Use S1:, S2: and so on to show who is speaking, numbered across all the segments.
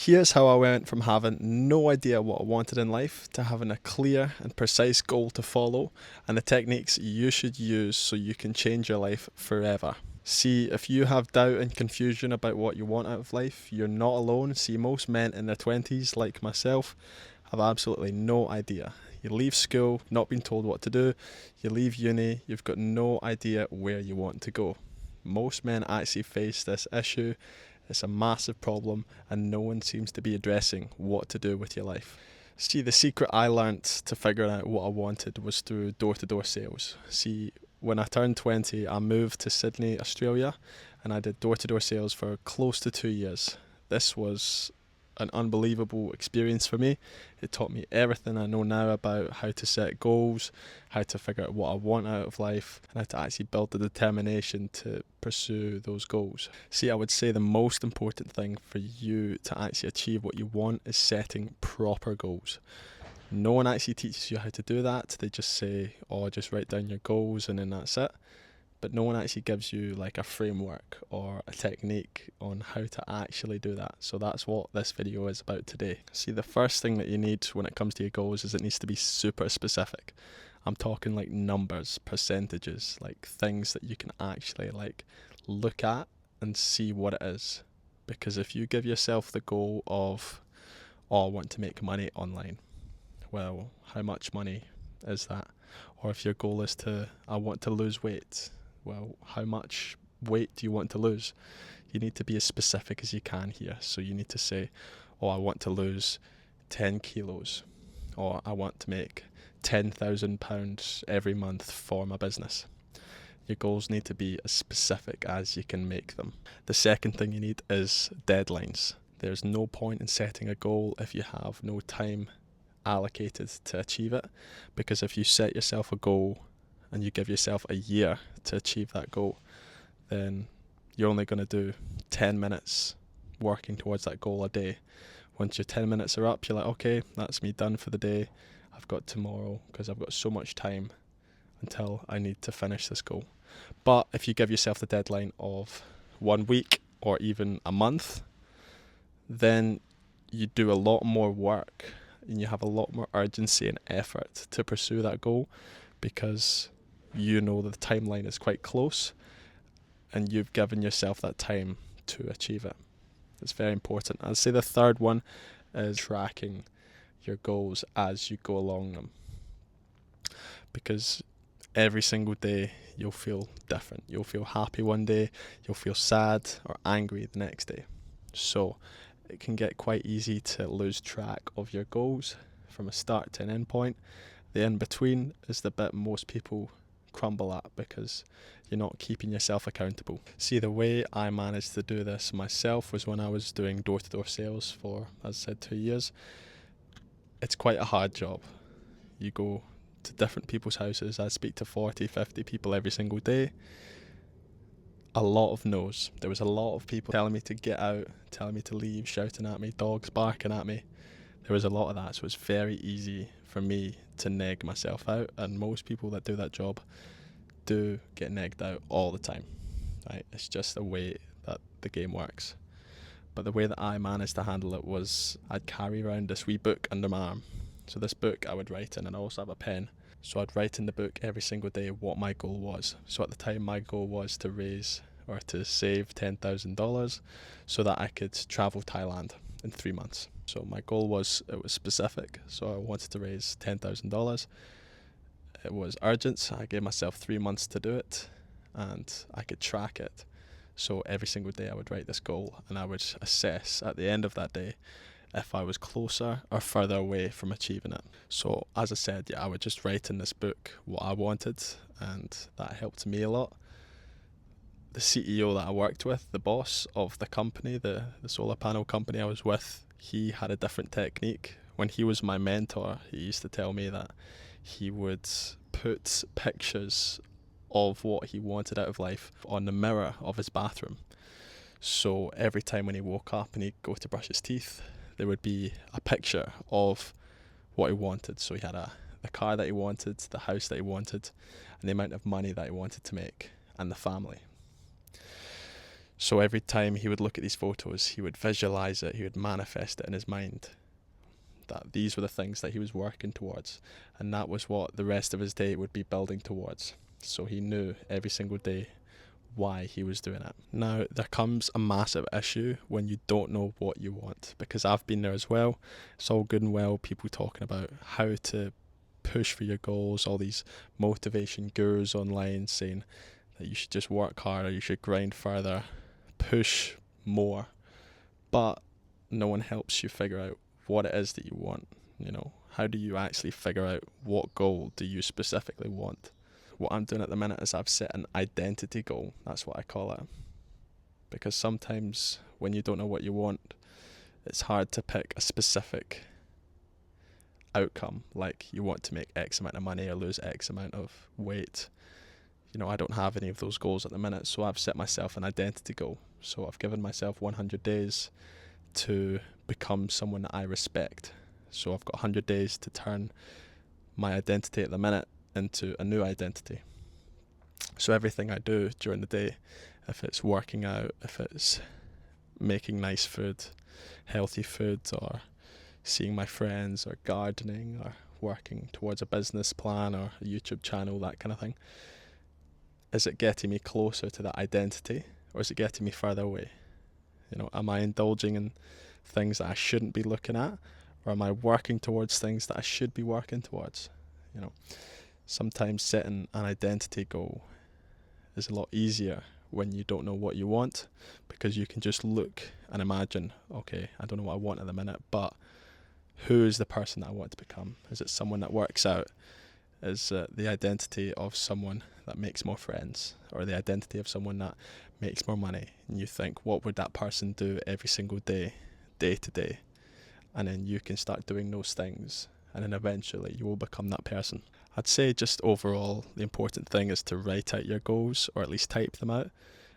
S1: Here's how I went from having no idea what I wanted in life to having a clear and precise goal to follow, and the techniques you should use so you can change your life forever. See, if you have doubt and confusion about what you want out of life, you're not alone. See, most men in their 20s, like myself, have absolutely no idea. You leave school, not being told what to do. You leave uni, you've got no idea where you want to go. Most men actually face this issue. It's a massive problem, and no one seems to be addressing what to do with your life. See, the secret I learnt to figure out what I wanted was through door-to-door sales. See, when I turned 20, I moved to Sydney, Australia, and I did door-to-door sales for close to 2 years. This was an unbelievable experience for me. It taught me everything I know now about how to set goals, how to figure out what I want out of life, and how to actually build the determination to pursue those goals. See, I would say the most important thing for you to actually achieve what you want is setting proper goals. No one actually teaches you how to do that. They just say, oh, just write down your goals and then that's it. But no one actually gives you like a framework or a technique on how to actually do that. So that's what this video is about today. See, the first thing that you need when it comes to your goals is it needs to be super specific. I'm talking like numbers, percentages, like things that you can actually like look at and see what it is. Because if you give yourself the goal of, oh, I want to make money online, well, how much money is that? Or if your goal is I want to lose weight, well, how much weight do you want to lose? You need to be as specific as you can here. So you need to say, oh, I want to lose 10 kilos, or I want to make £10,000 every month for my business. Your goals need to be as specific as you can make them. The second thing you need is deadlines. There's no point in setting a goal if you have no time allocated to achieve it, because if you set yourself a goal and you give yourself a year to achieve that goal, then you're only going to do 10 minutes working towards that goal a day. Once your 10 minutes are up, you're like, okay, that's me done for the day. I've got tomorrow because I've got so much time until I need to finish this goal. But if you give yourself the deadline of 1 week or even a month, then you do a lot more work and you have a lot more urgency and effort to pursue that goal, because you know the timeline is quite close and you've given yourself that time to achieve it. It's very important. I'd say the third one is tracking your goals as you go along them, because every single day you'll feel different. You'll feel happy one day, you'll feel sad or angry the next day. So it can get quite easy to lose track of your goals from a start to an end point. The in between is the bit most people crumble at because you're not keeping yourself accountable. See, the way I managed to do this myself was when I was doing door-to-door sales for, as I said, 2 years. It's quite a hard job. You go to different people's houses. I speak to 40, 50 people every single day. A lot of no's. There was a lot of people telling me to get out, telling me to leave, shouting at me, dogs barking at me. There was a lot of that, so it's very easy for me to neg myself out, and most people that do that job do get negged out all the time. Right? It's just the way that the game works. But the way that I managed to handle it was I'd carry around this wee book under my arm. So this book I would write in, and I also have a pen. So I'd write in the book every single day what my goal was. So at the time, my goal was to raise or to save $10,000 so that I could travel Thailand in 3 months. So my goal was, it was specific. So I wanted to raise $10,000. It was urgent. I gave myself 3 months to do it, and I could track it. So every single day I would write this goal, and I would assess at the end of that day if I was closer or further away from achieving it. So as I said, I would just write in this book what I wanted, and that helped me a lot. The CEO that I worked with, the boss of the company, the solar panel company I was with, he had a different technique. When he was my mentor, he used to tell me that he would put pictures of what he wanted out of life on the mirror of his bathroom. So every time when he woke up and he'd go to brush his teeth, there would be a picture of what he wanted. So he had the car that he wanted, the house that he wanted, and the amount of money that he wanted to make, and the family. So every time he would look at these photos, he would visualize it, he would manifest it in his mind, that these were the things that he was working towards, and that was what the rest of his day would be building towards. So he knew every single day why he was doing it. Now, there comes a massive issue when you don't know what you want, because I've been there as well. It's all good and well, people talking about how to push for your goals, all these motivation gurus online saying that you should just work harder, you should grind further, push more, but no one helps you figure out what it is that you want. How do you actually figure out what goal do you specifically want? What I'm doing at the minute is I've set an identity goal. That's what I call it. Because sometimes when you don't know what you want, it's hard to pick a specific outcome. Like you want to make X amount of money or lose X amount of weight. I don't have any of those goals at the minute, so I've set myself an identity goal. So I've given myself 100 days to become someone that I respect. So I've got 100 days to turn my identity at the minute into a new identity. So everything I do during the day, if it's working out, if it's making nice food, healthy food, or seeing my friends, or gardening, or working towards a business plan or a YouTube channel, that kind of thing, is it getting me closer to that identity, or is it getting me further away? Am I indulging in things that I shouldn't be looking at, or am I working towards things that I should be working towards? Sometimes setting an identity goal is a lot easier when you don't know what you want, because you can just look and imagine, okay, I don't know what I want at the minute, but who is the person that I want to become? Is it someone that works out? Is the identity of someone that makes more friends, or the identity of someone that makes more money? And you think, what would that person do every single day, day to day? And then you can start doing those things, and then eventually you will become that person. I'd say just overall, the important thing is to write out your goals, or at least type them out,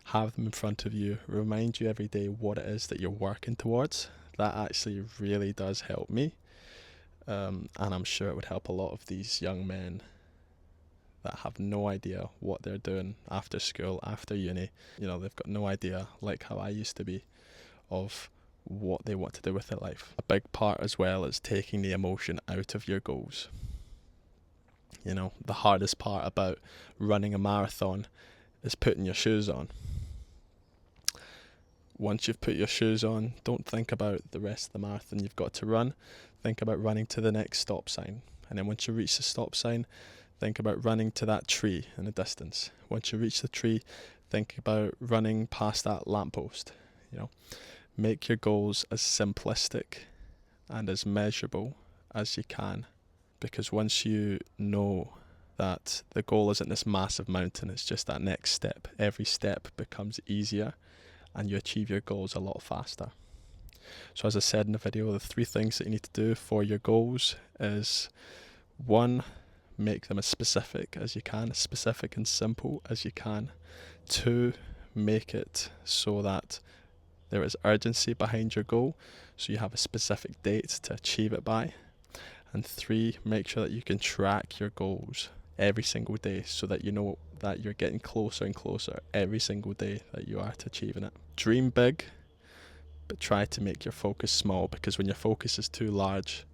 S1: have them in front of you, remind you every day what it is that you're working towards. That actually really does help me. And I'm sure it would help a lot of these young men that have no idea what they're doing after school, after uni. They've got no idea, like how I used to be, of what they want to do with their life. A big part as well is taking the emotion out of your goals. The hardest part about running a marathon is putting your shoes on. Once you've put your shoes on, don't think about the rest of the marathon you've got to run. Think about running to the next stop sign. And then once you reach the stop sign, think about running to that tree in the distance. Once you reach the tree, think about running past that lamppost. Make your goals as simplistic and as measurable as you can. Because once you know that the goal isn't this massive mountain, it's just that next step, every step becomes easier and you achieve your goals a lot faster. So as I said in the video, the 3 things that you need to do for your goals is 1, make them as specific as you can, as specific and simple as you can. 2, make it so that there is urgency behind your goal, so you have a specific date to achieve it by. And 3, make sure that you can track your goals every single day, so that you know that you're getting closer and closer every single day that you are to achieving it. Dream big, but try to make your focus small, because when your focus is too large,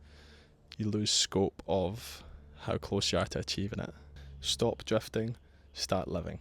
S1: you lose scope of how close you are to achieving it. Stop drifting, start living.